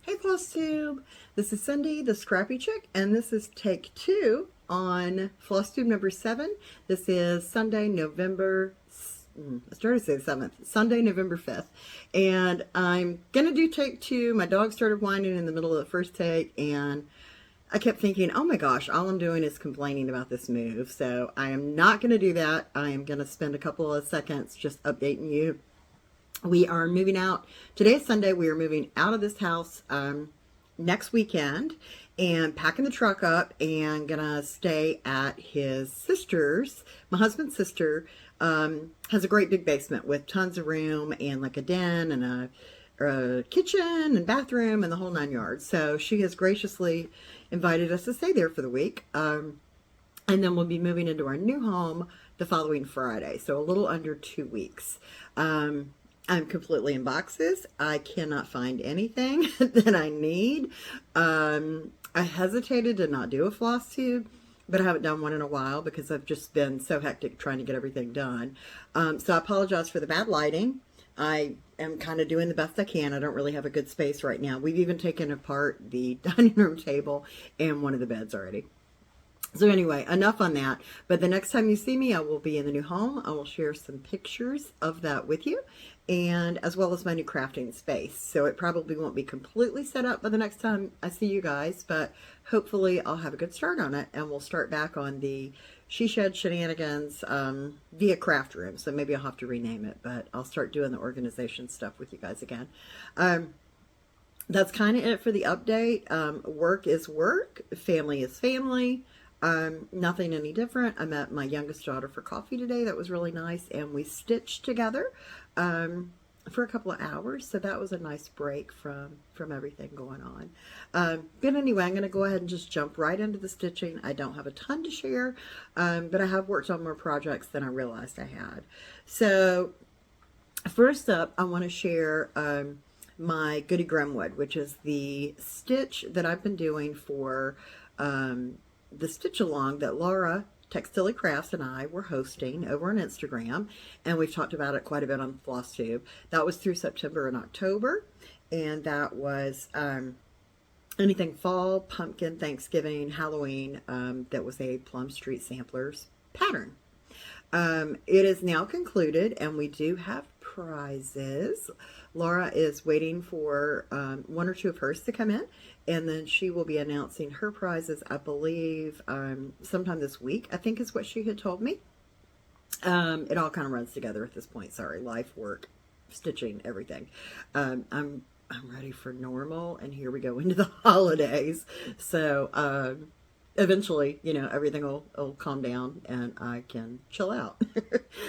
Hey Flosstube, this is Cindy, the Scrappy Chick, and this is take 2 on Flosstube number 7. This is Sunday, I started to say the 7th, Sunday, November 5th, and I'm going to do take 2. My dog started whining in the middle of the first take, and I kept thinking, oh my gosh, all I'm doing is complaining about this move, so I am not going to do that. I am going to spend a couple of seconds just updating you. We are moving out. Today is Sunday. We are moving out of this house next weekend and packing the truck up and gonna stay at his sister's. My husband's sister has a great big basement with tons of room and like a den and a kitchen and bathroom and the whole 9 yards. So she has graciously invited us to stay there for the week. And then we'll be moving into our new home the following Friday. So a little under 2 weeks. I'm completely in boxes. I cannot find anything that I need. I hesitated to not do a floss tube, but I haven't done one in a while because I've just been so hectic trying to get everything done. So I apologize for the bad lighting. I am kind of doing the best I can. I don't really have a good space right now. We've even taken apart the dining room table and one of the beds already. So anyway, enough on that. But the next time you see me, I will be in the new home. I will share some pictures of that with you, and as well as my new crafting space. So it probably won't be completely set up by the next time I see you guys, but hopefully I'll have a good start on it, and we'll start back on the She Shed Shenanigans via craft room. So maybe I'll have to rename it, but I'll start doing the organization stuff with you guys again. That's kind of it for the update. Work is work. Family is family. Nothing any different. I met my youngest daughter for coffee today. That was really nice. And we stitched together for a couple of hours. So that was a nice break from everything going on. But anyway, I'm going to go ahead and just jump right into the stitching. I don't have a ton to share, but I have worked on more projects than I realized I had. So first up, I want to share my Goody Grimwood, which is the stitch that I've been doing for the stitch along that Lara Textile Crafts and I were hosting over on Instagram, and we've talked about it quite a bit on Flosstube. That was through September and October, and that was anything fall, pumpkin, Thanksgiving, Halloween. That was a Plum Street Samplers pattern. It is now concluded, and we do have prizes. Lara is waiting for one or two of hers to come in, and then she will be announcing her prizes, I believe, sometime this week, I think is what she had told me. It all kind of runs together at this point. Sorry, life, work, stitching, everything. I'm ready for normal, and here we go into the holidays. So, eventually, you know, everything will calm down and I can chill out.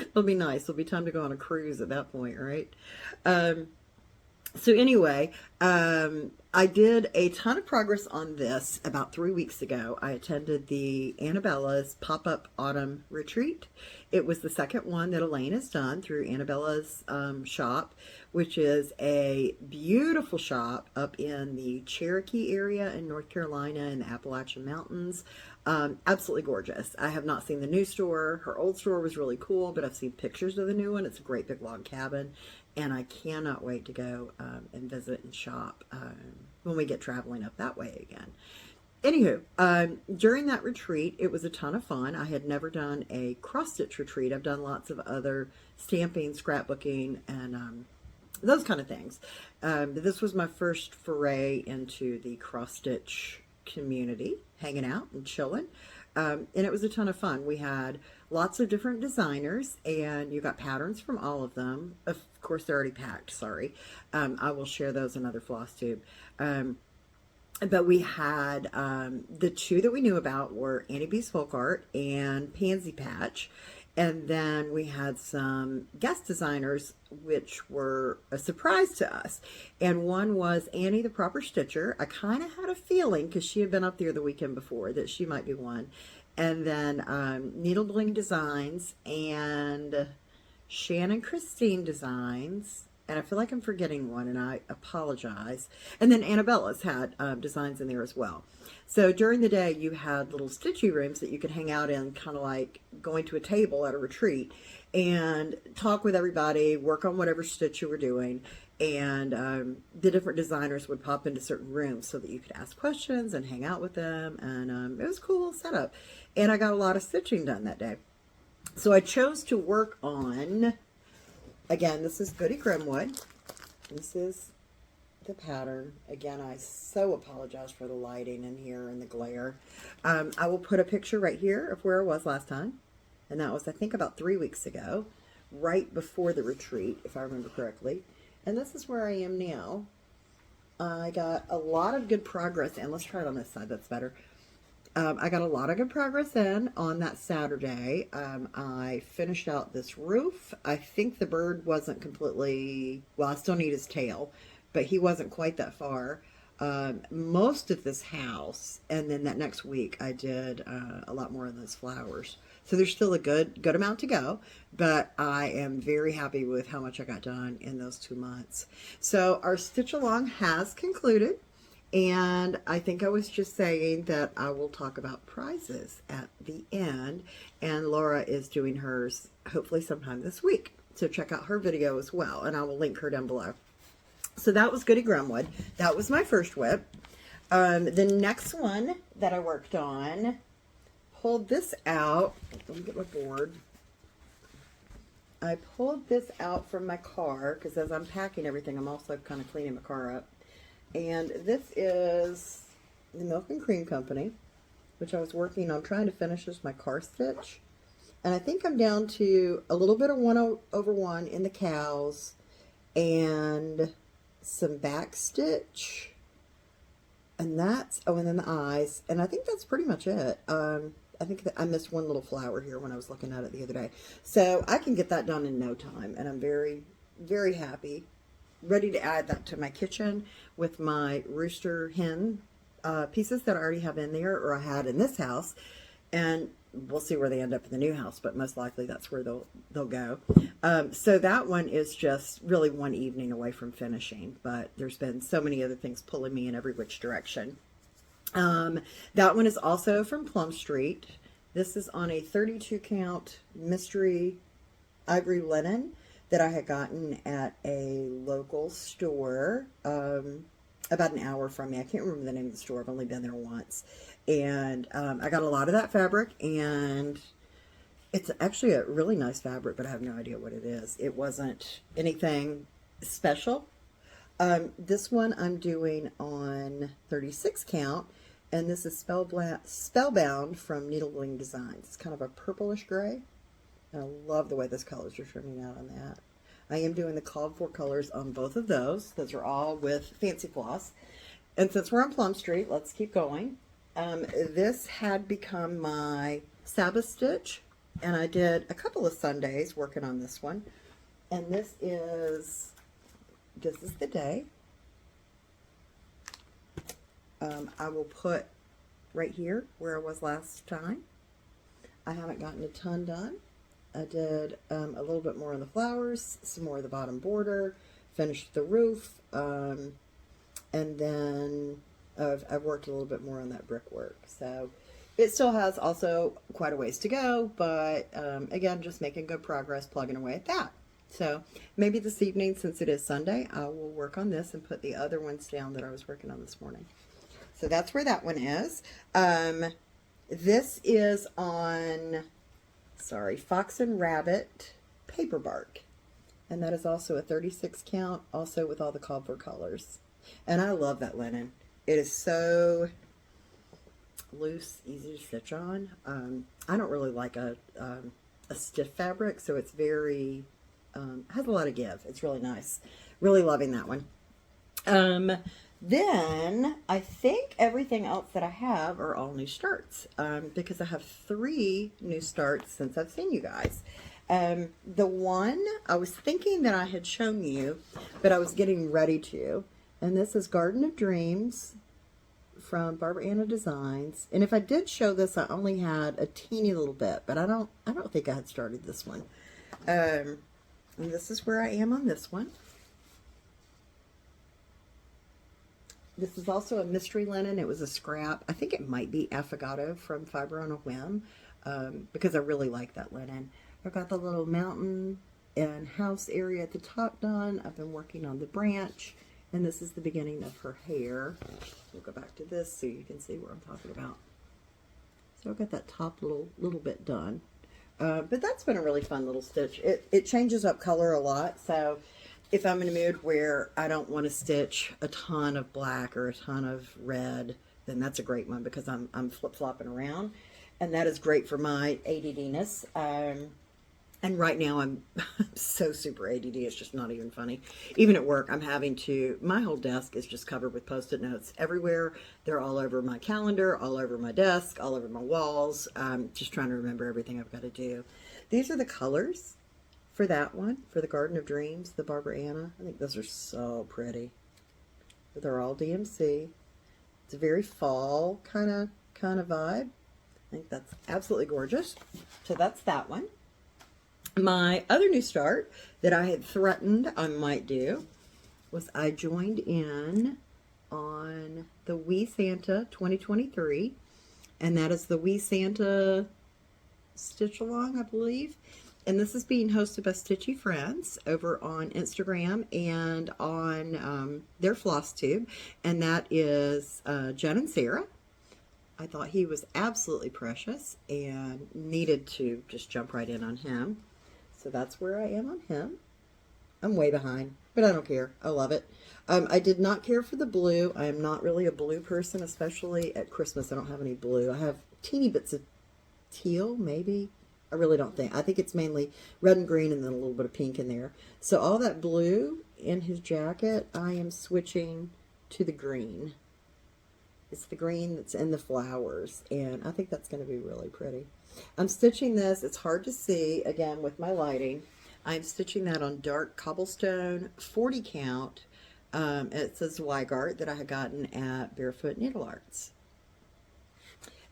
It'll be nice. It'll be time to go on a cruise at that point, right? So anyway, I did a ton of progress on this about 3 weeks ago. I attended the Annabella's pop-up autumn retreat. It was the second one that Elaine has done through Annabella's shop, which is a beautiful shop up in the Cherokee area in North Carolina in the Appalachian Mountains. Absolutely gorgeous. I have not seen the new store. Her old store was really cool, but I've seen pictures of the new one. It's a great big log cabin, and I cannot wait to go and visit and shop when we get traveling up that way again. Anywho, during that retreat, it was a ton of fun. I had never done a cross-stitch retreat. I've done lots of other stamping, scrapbooking, and those kind of things. But this was my first foray into the cross-stitch community, hanging out and chilling. And it was a ton of fun. We had lots of different designers, and you got patterns from all of them. Of course, they're already packed, sorry. I will share those in another floss tube. But we had the two that we knew about were Annie B's Folk Art and Pansy Patch. And then we had some guest designers, which were a surprise to us. And one was Annie the Proper Stitcher. I kind of had a feeling, because she had been up there the weekend before, that she might be one. And then Needle Designs and Shannon Christine Designs. And I feel like I'm forgetting one, and I apologize. And then Annabella's had designs in there as well. So during the day, you had little stitchy rooms that you could hang out in, kind of like going to a table at a retreat, and talk with everybody, work on whatever stitch you were doing. And the different designers would pop into certain rooms so that you could ask questions and hang out with them. And it was a cool setup. And I got a lot of stitching done that day. So I chose to work on, again, this is Goody Grimwood. This is the pattern. Again, I so apologize for the lighting in here and the glare. I will put a picture right here of where I was last time. And that was, I think, about 3 weeks ago, right before the retreat, if I remember correctly. And this is where I am now. I got a lot of good progress in. Let's try it on this side. That's better. I got a lot of good progress in on that Saturday. I finished out this roof. I think the bird wasn't completely, well, I still need his tail, but he wasn't quite that far. Most of this house, and then that next week I did a lot more of those flowers. So there's still a good amount to go, but I am very happy with how much I got done in those 2 months. So our stitch along has concluded, and I think I was just saying that I will talk about prizes at the end, and Lara is doing hers hopefully sometime this week. So check out her video as well, and I will link her down below. So that was Goody Grimwood. That was my first WIP. The next one that I worked on, pulled this out. Let me get my board. I pulled this out from my car because as I'm packing everything, I'm also kind of cleaning my car up. And this is the Milk and Cream Company, which I was working on trying to finish as my car stitch. And I think I'm down to a little bit of 1/1 in the cows and some back stitch. And that's, oh, and then the eyes. And I think that's pretty much it. I think that I missed one little flower here when I was looking at it the other day. So I can get that done in no time. And I'm very, very happy. Ready to add that to my kitchen with my rooster hen pieces that I already have in there, or I had in this house. And we'll see where they end up in the new house, but most likely that's where they'll go. So that one is just really one evening away from finishing, but there's been so many other things pulling me in every which direction. That one is also from Plum Street. This is on a 32 count mystery ivory linen that I had gotten at a local store about an hour from me. I can't remember the name of the store. I've only been there once. And I got a lot of that fabric, and it's actually a really nice fabric, but I have no idea what it is. It wasn't anything special. This one I'm doing on 36 count, and this is Spellbound from Needlegling Designs. It's kind of a purplish gray. And I love the way those colors are turning out on that. I am doing the called for colors on both of those. Those are all with Fancy Floss. And since we're on Plum Street, let's keep going. This had become my Sabbath stitch, and I did a couple of Sundays working on this one. And this is the day. I will put right here where I was last time. I haven't gotten a ton done. I did a little bit more on the flowers, some more of the bottom border, finished the roof, and then I've worked a little bit more on that brickwork. So it still has also quite a ways to go, but again, just making good progress, plugging away at that. So maybe this evening, since it is Sunday, I will work on this and put the other ones down that I was working on this morning. So that's where that one is. This is on, Fox and Rabbit paper bark. And that is also a 36 count, also with all the called for colors. And I love that linen. It is so loose, easy to stitch on. I don't really like a stiff fabric, so it's very, has a lot of give. It's really nice. Really loving that one. Then I think everything else that I have are all new starts, because I have 3 new starts since I've seen you guys. The one I was thinking that I had shown you, but I was getting ready to, and this is Garden of Dreams from Barbara Anna Designs. And if I did show this, I only had a teeny little bit, but I don't think I had started this one. And this is where I am on this one. This is also a mystery linen. It was a scrap. I think it might be Affogato from Fiber on a Whim, because I really like that linen. I've got the little mountain and house area at the top done. I've been working on the branch, and this is the beginning of her hair. We'll go back to this so you can see what I'm talking about. So I've got that top little bit done. But that's been a really fun little stitch. It changes up color a lot, so if I'm in a mood where I don't want to stitch a ton of black or a ton of red, then that's a great one because I'm flip-flopping around. And that is great for my ADD-ness. And right now I'm so super ADD, it's just not even funny. Even at work, I'm having to, my whole desk is just covered with Post-it notes everywhere. They're all over my calendar, all over my desk, all over my walls. Just trying to remember everything I've got to do. These are the colors for that one, for the Garden of Dreams, the Barbara Anna. I think those are so pretty. They're all DMC. It's a very fall kind of vibe. I think that's absolutely gorgeous. So that's that one. My other new start that I had threatened I might do was I joined in on the We Santa 2023, and that is the We Santa Stitch Along, I believe. And this is being hosted by Stitchy Friends over on Instagram and on their Flosstube, and that is Jenn and Sarah. I thought he was absolutely precious and needed to just jump right in on him. So that's where I am on him. I'm way behind, but I don't care. I love it. I did not care for the blue. I am not really a blue person, especially at Christmas. I don't have any blue. I have teeny bits of teal, maybe. I really don't think. I think it's mainly red and green and then a little bit of pink in there. So all that blue in his jacket, I am switching to the green. It's the green that's in the flowers, and I think that's going to be really pretty. I'm stitching this. It's hard to see, again, with my lighting. I'm stitching that on dark cobblestone 40 count. It says Weigart that I had gotten at Barefoot Needle Arts.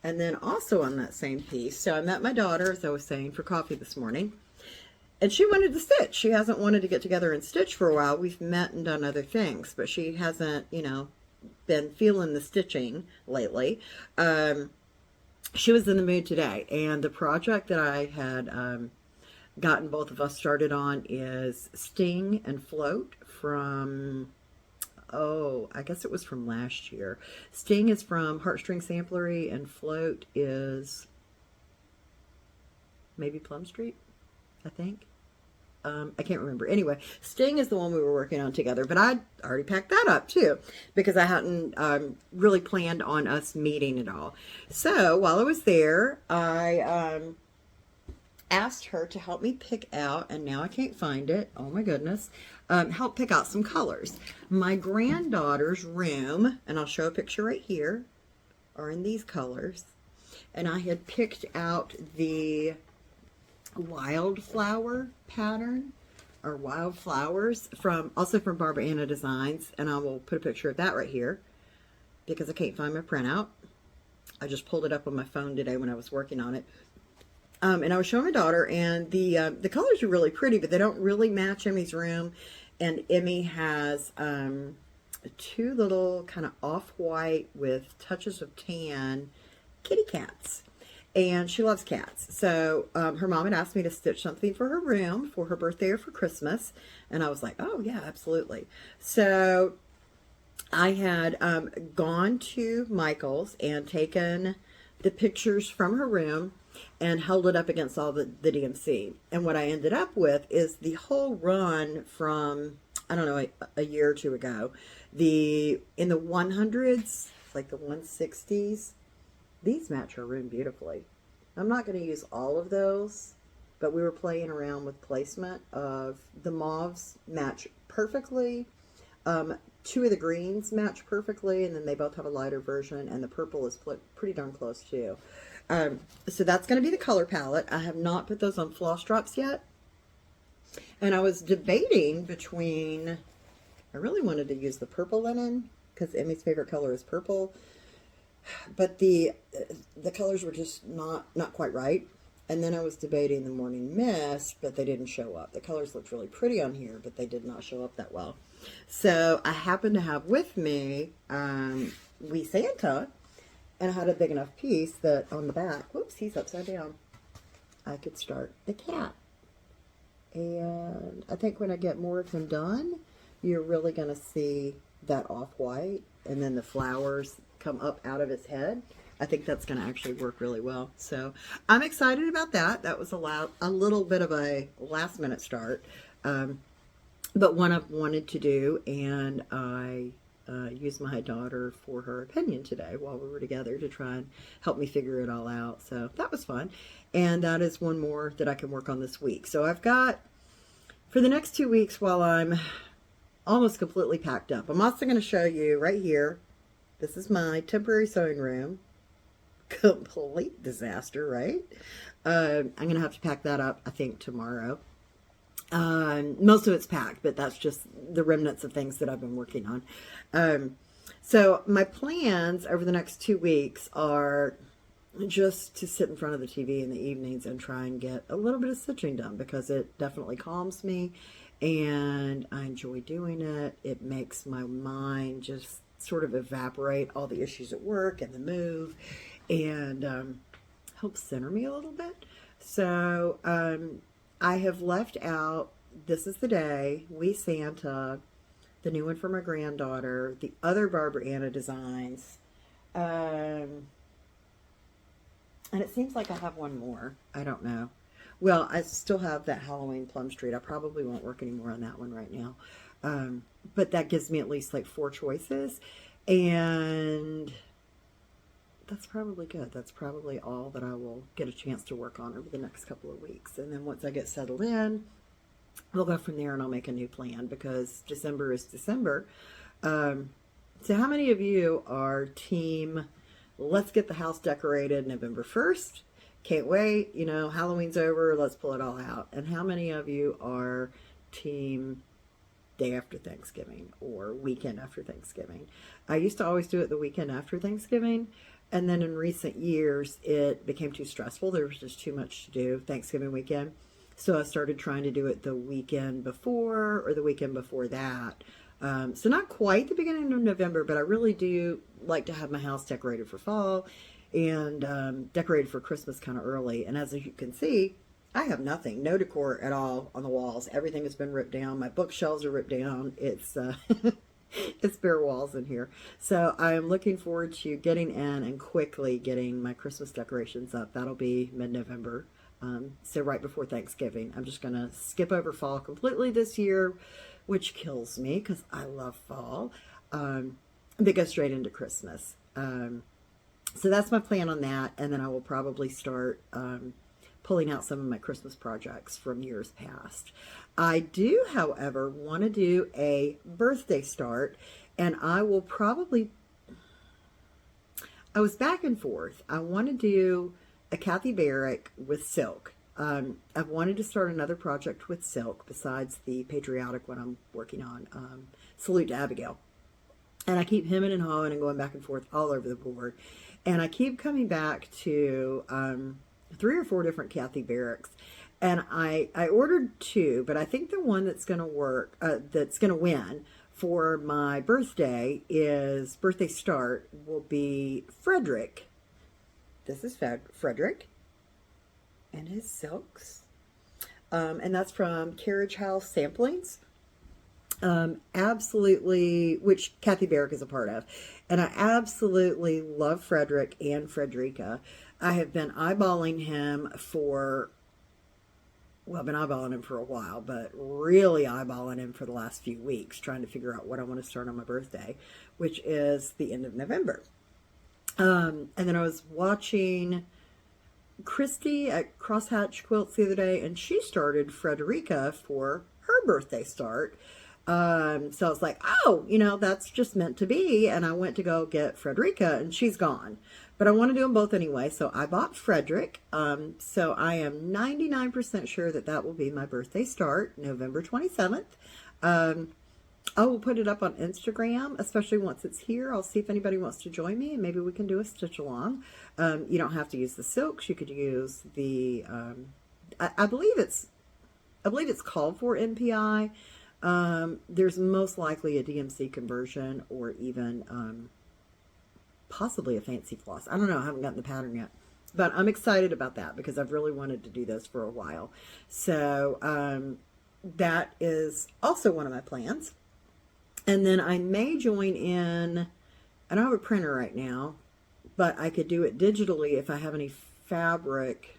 And then also on that same piece, so I met my daughter, as I was saying, for coffee this morning. And she wanted to stitch. She hasn't wanted to get together and stitch for a while. We've met and done other things, but she hasn't, you know, been feeling the stitching lately. She was in the mood today, and the project that I had gotten both of us started on is Sting and Float from, oh, I guess it was from last year. Sting is from Heartstring Samplery, and Float is maybe Plum Street, I think. I can't remember. Anyway, Sting is the one we were working on together, but I'd already packed that up too because I hadn't really planned on us meeting at all. So while I was there, I asked her to help me pick out, and now I can't find it. Oh my goodness. Help pick out some colors. My granddaughter's room, and I'll show a picture right here, are in these colors. And I had picked out the wildflower pattern, or wildflowers, also from Barbara Anna Designs, and I will put a picture of that right here because I can't find my printout. I just pulled it up on my phone today when I was working on it. And I was showing my daughter, and the colors are really pretty, but they don't really match Emmy's room. And Emmy has two little kind of off-white with touches of tan kitty cats. And she loves cats. So her mom had asked me to stitch something for her room for her birthday or for Christmas. And I was like, oh, yeah, absolutely. So I had gone to Michael's and taken the pictures from her room and held it up against all the DMC. And what I ended up with is the whole run from, I don't know, a year or two ago. In the 100s, like the 160s, these match her room beautifully. I'm not going to use all of those, but we were playing around with placement of the mauves match perfectly. Two of the greens match perfectly, and then they both have a lighter version, and the purple is pretty darn close too. So that's going to be the color palette. I have not put those on floss drops yet. And I was debating between, I really wanted to use the purple linen because Emmy's favorite color is purple. But the colors were just not quite right. And then I was debating the Morning Mist, but they didn't show up. The colors looked really pretty on here, but they did not show up that well. So I happened to have with me We Santa, and I had a big enough piece that on the back, whoops, he's upside down, I could start the cat. And I think when I get more of him done, you're really going to see that off-white, and then the flowers come up out of his head. I think that's going to actually work really well. So I'm excited about that. That was a little bit of a last-minute start, but one I've wanted to do, and I used my daughter for her opinion today while we were together to try and help me figure it all out. So that was fun. And that is one more that I can work on this week. So I've got, for the next 2 weeks while I'm almost completely packed up, I'm also going to show you right here. This is my temporary sewing room. Complete disaster, right? I'm going to have to pack that up, I think, tomorrow. Most of it's packed, but that's just the remnants of things that I've been working on. So my plans over the next 2 weeks are just to sit in front of the TV in the evenings and try and get a little bit of stitching done, because it definitely calms me and I enjoy doing it. It makes my mind just sort of evaporate all the issues at work and the move, and helps center me a little bit. So I have left out This Is the Day, We Santa, the new one for my granddaughter, the other Barbara Anna designs, and it seems like I have one more. I don't know. Well, I still have that Halloween Plum Street. I probably won't work anymore on that one right now. But that gives me at least like 4 choices. And that's probably good. That's probably all that I will get a chance to work on over the next couple of weeks. And then once I get settled in, we'll go from there and I'll make a new plan, because December is December. So how many of you are team, let's get the house decorated November 1st? Can't wait. You know, Halloween's over. Let's pull it all out. And how many of you are team day after Thanksgiving or weekend after Thanksgiving? I used to always do it the weekend after Thanksgiving. And then in recent years, it became too stressful. There was just too much to do Thanksgiving weekend. So I started trying to do it the weekend before or the weekend before that. So not quite the beginning of November, but I really do like to have my house decorated for fall and decorated for Christmas kind of early. And as you can see, I have nothing, no decor at all on the walls. Everything has been ripped down. My bookshelves are ripped down. It's it's bare walls in here. So I'm looking forward to getting in and quickly getting my Christmas decorations up. That'll be mid-November. So right before Thanksgiving. I'm just going to skip over fall completely this year, which kills me because I love fall. They go straight into Christmas. So that's my plan on that. And then I will probably start pulling out some of my Christmas projects from years past. I do, however, want to do a birthday start, and I will probably, I was back and forth. I want to do a Kathy Barrick with silk. I've wanted to start another project with silk besides the patriotic one I'm working on, Salute to Abigail. And I keep hemming and hawing and going back and forth all over the board. And I keep coming back to 3 or 4 different Kathy Barricks. And I ordered 2, but I think the one that's going to work, that's going to win for my birthday start will be Frederick. This is Frederick and his silks. And that's from Carriage House Samplings. Absolutely, which Kathy Barrick is a part of. And I absolutely love Frederick and Frederica. I have been eyeballing him for, well, I've been eyeballing him for a while, but really eyeballing him for the last few weeks, trying to figure out what I want to start on my birthday, which is the end of November. And then I was watching Christy at Crosshatch Quilts the other day, and she started Frederica for her birthday start. So I was like, oh, you know, that's just meant to be. And I went to go get Frederica, and she's gone. But I want to do them both anyway, so I bought Frederick. So I am 99% sure that that will be my birthday start, November 27th. I will put it up on Instagram, especially once it's here. I'll see if anybody wants to join me, and maybe we can do a stitch along. You don't have to use the silks. You could use the, I believe it's called for MPI. There's most likely a DMC conversion or even possibly a fancy floss. I don't know. I haven't gotten the pattern yet. But I'm excited about that because I've really wanted to do those for a while. So that is also one of my plans. And then I may join in, I don't have a printer right now, but I could do it digitally if I have any fabric.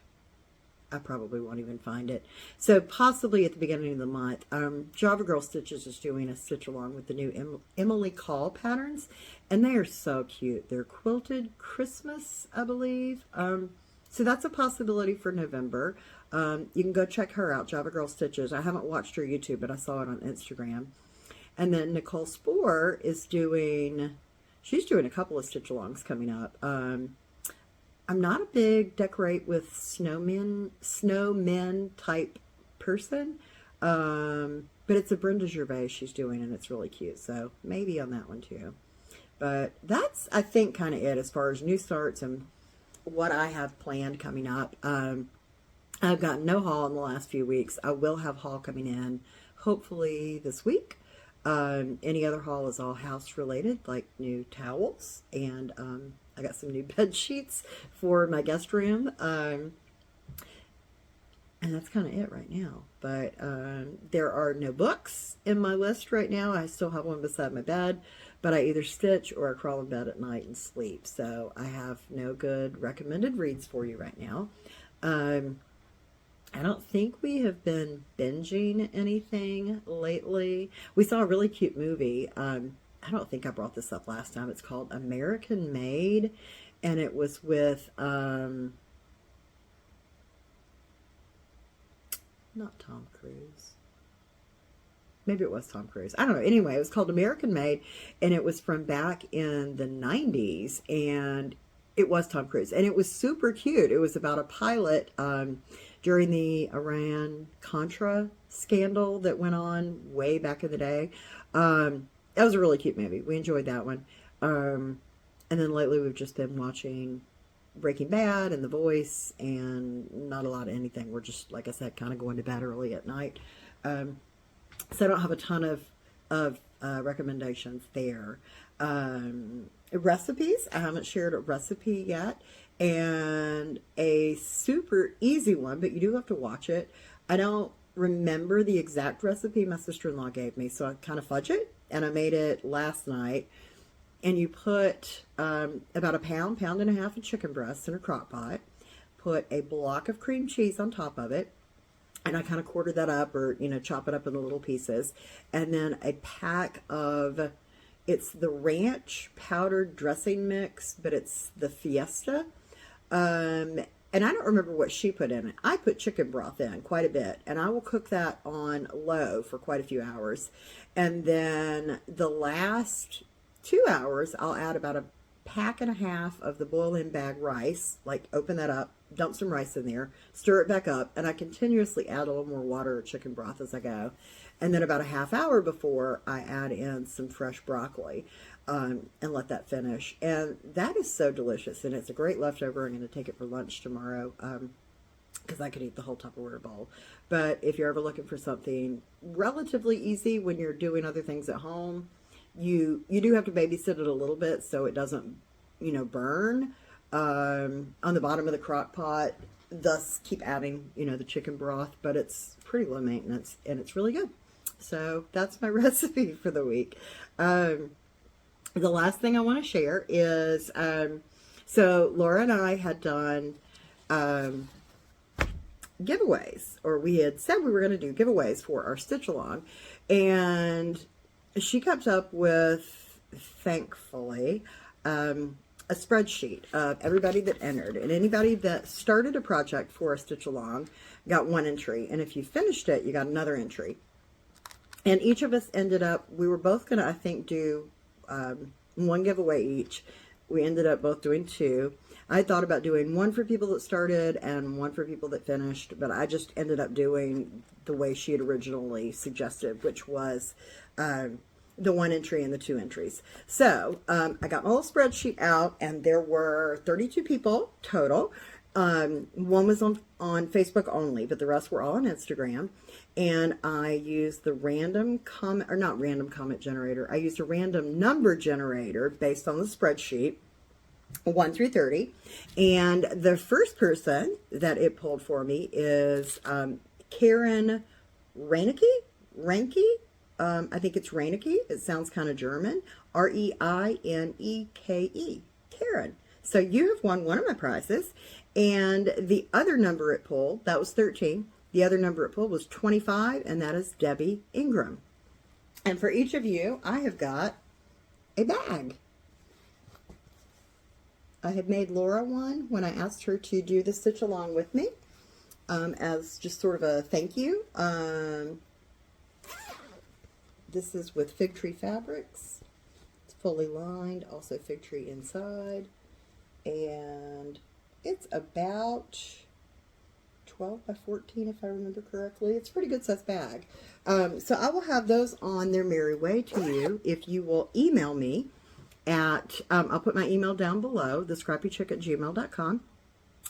I probably won't even find it. So possibly at the beginning of the month, Java Girl Stitches is doing a stitch along with the new Emily Call patterns, and they are so cute. They're quilted Christmas, I believe. So that's a possibility for November. You can go check her out, Java Girl Stitches. I haven't watched her YouTube, but I saw it on Instagram. And then Nicole Spohr is she's doing a couple of stitch alongs coming up. I'm not a big decorate with snowmen type person. But it's a Brenda Gervais she's doing, and it's really cute. So maybe on that one too. But that's, I think, kind of it as far as new starts and what I have planned coming up. I've gotten no haul in the last few weeks. I will have haul coming in hopefully this week. Any other haul is all house related, like new towels, and I got some new bed sheets for my guest room, and that's kind of it right now. But there are no books in my list right now. I still have one beside my bed, but I either stitch or I crawl in bed at night and sleep, so I have no good recommended reads for you right now. I don't think we have been binging anything lately. We saw a really cute movie. I don't think I brought this up last time. It's called American Made, and it was with, not Tom Cruise. Maybe it was Tom Cruise. I don't know. Anyway, it was called American Made, and it was from back in the 90s, and it was Tom Cruise. And it was super cute. It was about a pilot during the Iran-Contra scandal that went on way back in the day. That was a really cute movie. We enjoyed that one. And then lately we've just been watching Breaking Bad and The Voice, and not a lot of anything. We're just, like I said, kind of going to bed early at night. So I don't have a ton of recommendations there. Recipes, I haven't shared a recipe yet, and a super easy one, but you do have to watch it. I don't remember the exact recipe my sister-in-law gave me, so I kind of fudge it, and I made it last night. And you put about a pound and a half of chicken breasts in a crock pot, put a block of cream cheese on top of it, and I kind of quarter that up, or, chop it up into little pieces, and then a pack of, it's the ranch powdered dressing mix, but it's the Fiesta. And I don't remember what she put in it. I put chicken broth in quite a bit, and I will cook that on low for quite a few hours. And then the last 2 hours, I'll add about a pack and a half of the boil-in bag rice, like open that up, dump some rice in there, stir it back up, and I continuously add a little more water or chicken broth as I go. And then about a half hour before, I add in some fresh broccoli and let that finish. And that is so delicious, and it's a great leftover. I'm going to take it for lunch tomorrow because I could eat the whole Tupperware bowl. But if you're ever looking for something relatively easy when you're doing other things at home, you do have to babysit it a little bit so it doesn't, burn on the bottom of the crock pot. Thus, keep adding, the chicken broth, but it's pretty low maintenance and it's really good. So that's my recipe for the week. The last thing I want to share is, so Laura and I had done giveaways, or we had said we were going to do giveaways for our stitch along, and she kept up with, thankfully, a spreadsheet of everybody that entered, and anybody that started a project for a stitch along got one entry, and if you finished it, you got another entry. And each of us ended up, we were both going to, I think, do one giveaway each. We ended up both doing two. I thought about doing one for people that started and one for people that finished, but I just ended up doing the way she had originally suggested, which was the one entry and the two entries. So I got my little spreadsheet out, and there were 32 people total. One was on Facebook only, but the rest were all on Instagram. And I used the random comment, or not random comment generator. I used a random number generator based on the spreadsheet, 1 through 30. And the first person that it pulled for me is Karen Reineke, I think it's Reineke. It sounds kind of German. Reineke, Karen. So you have won one of my prizes, and the other number it pulled, that was 13. The other number it pulled was 25, and that is Debbie Ingram. And for each of you, I have got a bag. I had made Laura one when I asked her to do the stitch along with me, as just sort of a thank you. This is with Fig Tree Fabrics. It's fully lined, also fig tree inside, and it's about 12 by 14 if I remember correctly. It's a pretty good size bag. So I will have those on their merry way to you if you will email me at, I'll put my email down below, thescrappychick@gmail.com.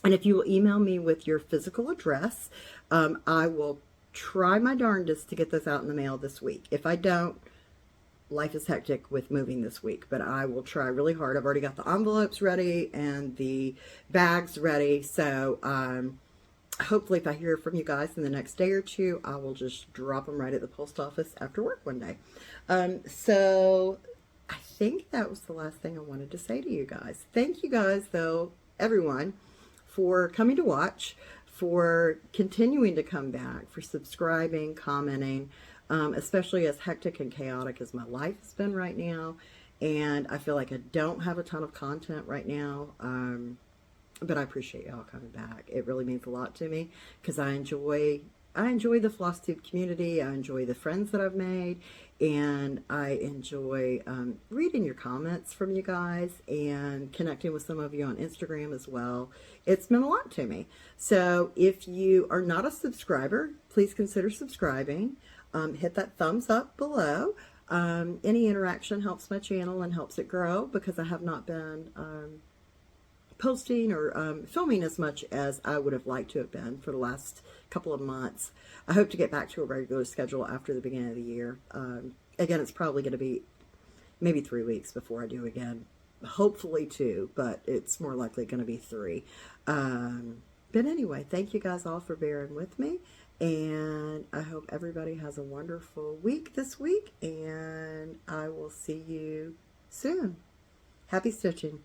And if you will email me with your physical address, I will try my darndest to get this out in the mail this week. If I don't, life is hectic with moving this week, but I will try really hard. I've already got the envelopes ready and the bags ready, so hopefully if I hear from you guys in the next day or two, I will just drop them right at the post office after work one day. So I think that was the last thing I wanted to say to you guys. Thank you guys, though, everyone, for coming to watch, for continuing to come back, for subscribing, commenting, especially as hectic and chaotic as my life has been right now. And I feel like I don't have a ton of content right now, but I appreciate y'all coming back. It really means a lot to me because I enjoy the Flosstube community. I enjoy the friends that I've made, and I enjoy reading your comments from you guys and connecting with some of you on Instagram as well. It's meant a lot to me. So if you are not a subscriber, please consider subscribing. Hit that thumbs up below. Any interaction helps my channel and helps it grow because I have not been posting or filming as much as I would have liked to have been for the last couple of months. I hope to get back to a regular schedule after the beginning of the year. Again, it's probably going to be maybe 3 weeks before I do again. Hopefully 2, but it's more likely going to be 3. But anyway, thank you guys all for bearing with me, and I hope everybody has a wonderful week this week, and I will see you soon. Happy stitching.